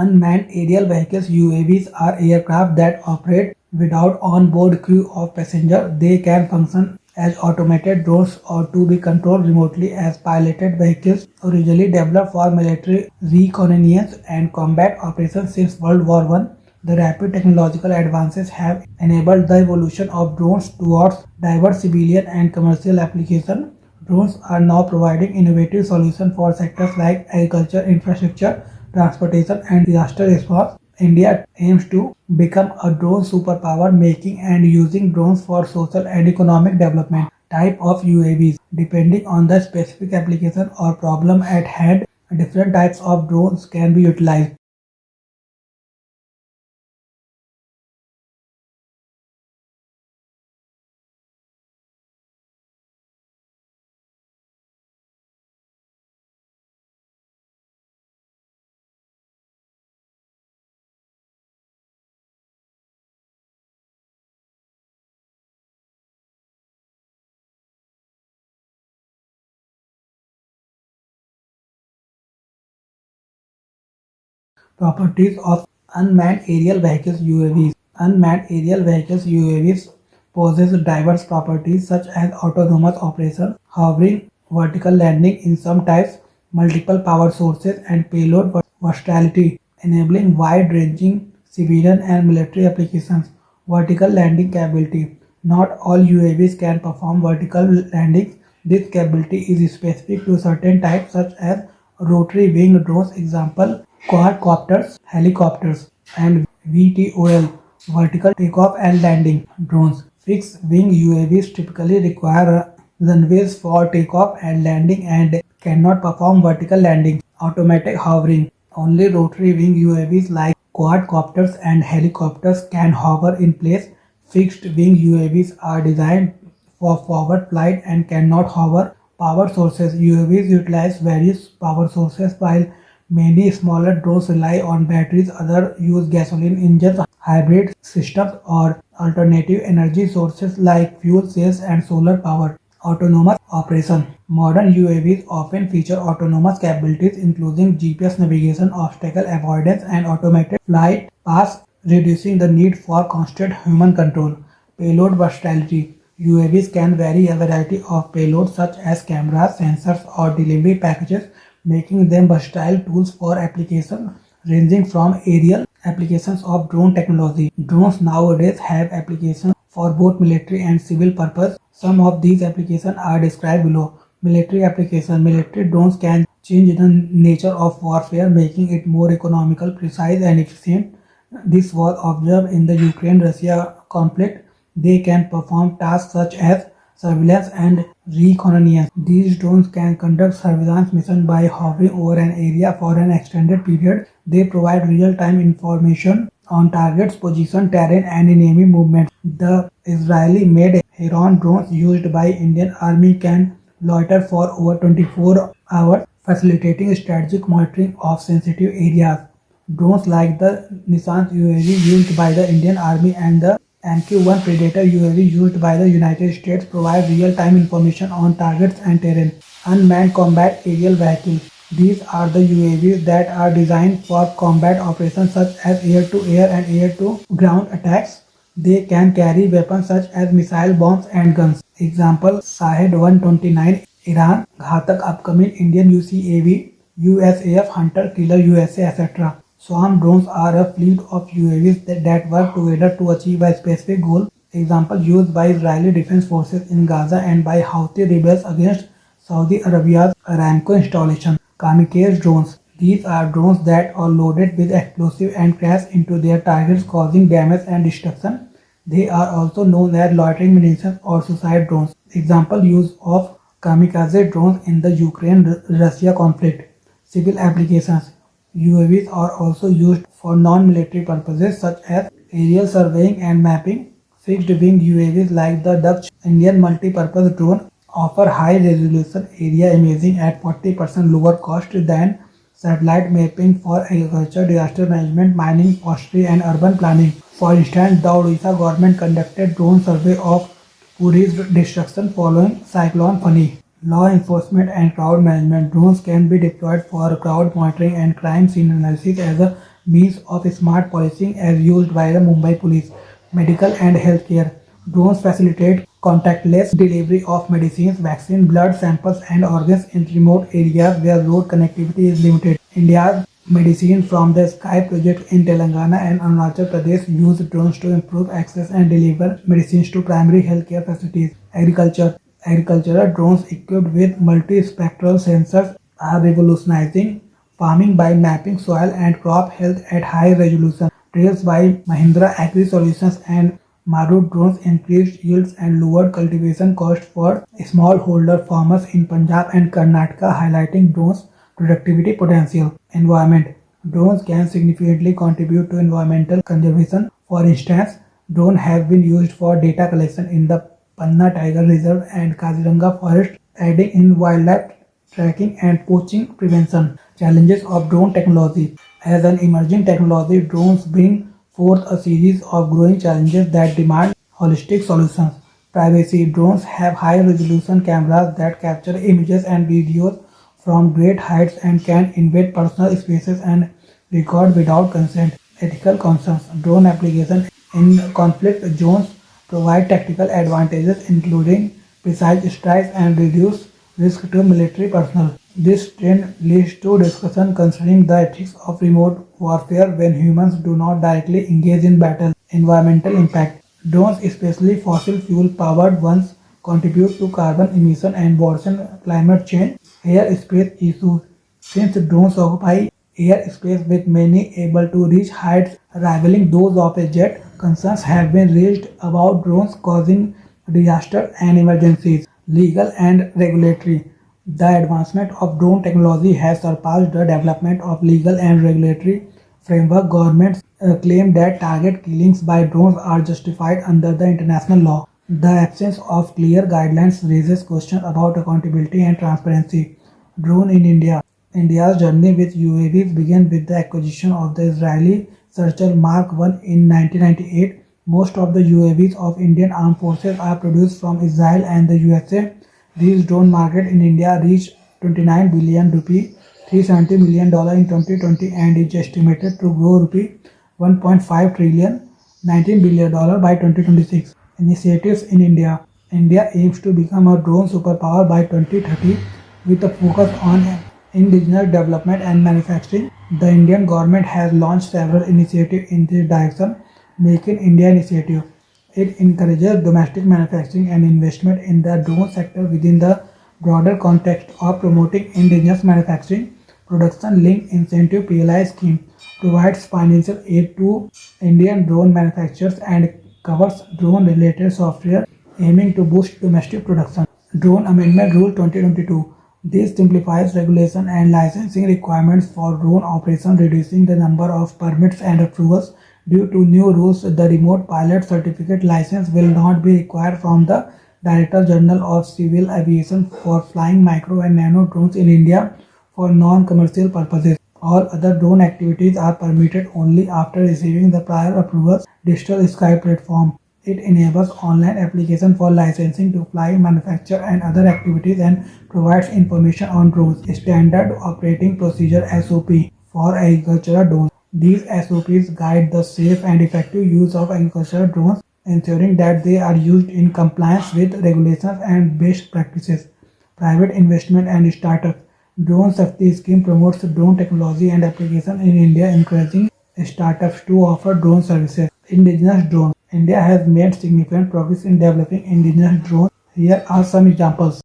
Unmanned aerial vehicles (UAVs) are aircraft that operate without on-board crew or passenger. They can function as automated drones or to be controlled remotely as piloted vehicles originally developed for military reconnaissance and combat operations since World War I. The rapid technological advances have enabled the evolution of drones towards diverse civilian and commercial applications. Drones are now providing innovative solutions for sectors like agriculture, infrastructure, transportation, and disaster response. India aims to become a drone superpower, making and using drones for social and economic development. Type of UAVs. Depending on the specific application or problem at hand, different types of drones can be utilized. Properties of unmanned aerial vehicles (UAVs). Unmanned aerial vehicles (UAVs) possess diverse properties such as autonomous operation, hovering, vertical landing in some types, multiple power sources, and payload versatility, enabling wide-ranging civilian and military applications. Vertical landing capability. Not all UAVs can perform vertical landings. This capability is specific to certain types such as rotary wing drones, example quadcopters, helicopters, and VTOL vertical takeoff and landing drones. Fixed wing UAVs typically require runways for takeoff and landing and cannot perform vertical landings. Automatic hovering. Only rotary wing UAVs like quadcopters and helicopters can hover in place. Fixed wing UAVs are designed for forward flight and cannot hover. Power sources. UAVs utilize various power sources while many smaller drones rely on batteries. Others use gasoline engines, hybrid systems, or alternative energy sources like fuel cells and solar power. Autonomous operation. Modern UAVs often feature autonomous capabilities including GPS navigation, obstacle avoidance, and automated flight paths, reducing the need for constant human control. Payload versatility. UAVs can carry a variety of payloads such as cameras, sensors, or delivery packages, making them versatile tools for application ranging from aerial applications of drone technology. Drones nowadays have applications for both military and civil purpose. Some of these applications are described below. Military application. Military drones can change the nature of warfare, making it more economical, precise, and efficient. This was observed in the Ukraine-Russia conflict. They can perform tasks such as surveillance and reconnaissance. These drones can conduct surveillance missions by hovering over an area for an extended period. They provide real-time information on targets, position, terrain, and enemy movements. The Israeli-made Heron drones used by Indian Army can loiter for over 24 hours, facilitating strategic monitoring of sensitive areas. Drones like the Nissan UAV used by the Indian Army and the MQ-1 Predator UAV used by the United States provide real-time information on targets and terrain. Unmanned combat aerial vehicles. These are the UAVs that are designed for combat operations such as air-to-air and air-to-ground attacks. They can carry weapons such as missile bombs and guns. Example: Shahed 129 Iran, Ghatak upcoming Indian UCAV, USAF Hunter Killer USA, etc. Swarm drones are a fleet of UAVs that work together to achieve a specific goal. Example used by Israeli Defense Forces in Gaza and by Houthi rebels against Saudi Arabia's Aramco installation. Kamikaze drones. These are drones that are loaded with explosives and crash into their targets, causing damage and destruction. They are also known as loitering munitions or suicide drones. Example use of kamikaze drones in the Ukraine-Russia conflict. Civil applications. UAVs are also used for non-military purposes such as aerial surveying and mapping. Fixed-wing UAVs like the Dutch Indian multi-purpose drone offer high-resolution area imaging at 40% lower cost than satellite mapping for agriculture, disaster management, mining, forestry, and urban planning. For instance, the Odisha government conducted drone survey of Puri's destruction following Cyclone Fani. Law enforcement and crowd management. Drones can be deployed for crowd monitoring and crime scene analysis as a means of smart policing as used by the Mumbai police, medical and healthcare. Drones facilitate contactless delivery of medicines, vaccines, blood samples, and organs in remote areas where road connectivity is limited. India's Medicine from the Sky project in Telangana and Arunachal Pradesh use drones to improve access and deliver medicines to primary healthcare facilities. Agricultural drones equipped with multispectral sensors are revolutionizing farming by mapping soil and crop health at high resolution. Trials by Mahindra Agri Solutions and Marut drones increased yields and lowered cultivation costs for smallholder farmers in Punjab and Karnataka, highlighting drones' productivity potential. Environment. Drones can significantly contribute to environmental conservation. For instance, drones have been used for data collection in the Panna Tiger Reserve and Kaziranga Forest, aiding in wildlife tracking and poaching prevention. Challenges of drone technology. As an emerging technology, drones bring forth a series of growing challenges that demand holistic solutions. Privacy. Drones have high resolution cameras that capture images and videos from great heights and can invade personal spaces and record without consent. Ethical concerns. Drone application in conflict zones provide tactical advantages including precise strikes and reduce risk to military personnel. This trend leads to discussion concerning the ethics of remote warfare when humans do not directly engage in battle. Environmental impact. Drones, especially fossil fuel powered ones, contribute to carbon emission and worsen climate change. Airspace issues. Since drones occupy airspace with many able to reach heights rivaling those of a jet, concerns have been raised about drones causing disaster and emergencies. Legal and regulatory. The advancement of drone technology has surpassed the development of legal and regulatory framework. Governments claim that target killings by drones are justified under the international law. The absence of clear guidelines raises questions about accountability and transparency. Drone in India. India's journey with UAVs began with the acquisition of the Israeli Searcher Mark I in 1998. Most of the UAVs of Indian Armed Forces are produced from Israel and the USA. These drone market in India reached 29 billion rupee, $370 million in 2020 and is estimated to grow rupee 1.5 trillion, $19 billion by 2026. Initiatives in India. India aims to become a drone superpower by 2030 with a focus on indigenous development and manufacturing. The Indian government has launched several initiatives in this direction. Make in India initiative. It encourages domestic manufacturing and investment in the drone sector within the broader context of promoting indigenous manufacturing. Production Linked Incentive PLI scheme provides financial aid to Indian drone manufacturers and covers drone related software aiming to boost domestic production. Drone Amendment Rule 2022. This simplifies regulation and licensing requirements for drone operations, reducing the number of permits and approvals. Due to new rules, the remote pilot certificate license will not be required from the Director General of Civil Aviation for flying micro and nano drones in India for non-commercial purposes. All other drone activities are permitted only after receiving the prior approvals. Digital Sky Platform. It enables online application for licensing to fly, manufacture and other activities and provides information on drones. Standard Operating Procedure SOP for agricultural drones. These SOPs guide the safe and effective use of agricultural drones, ensuring that they are used in compliance with regulations and best practices. Private investment and startups. Drone Safety Scheme promotes drone technology and application in India, encouraging startups to offer drone services. Indigenous drones. India has made significant progress in developing indigenous drones. Here are some examples.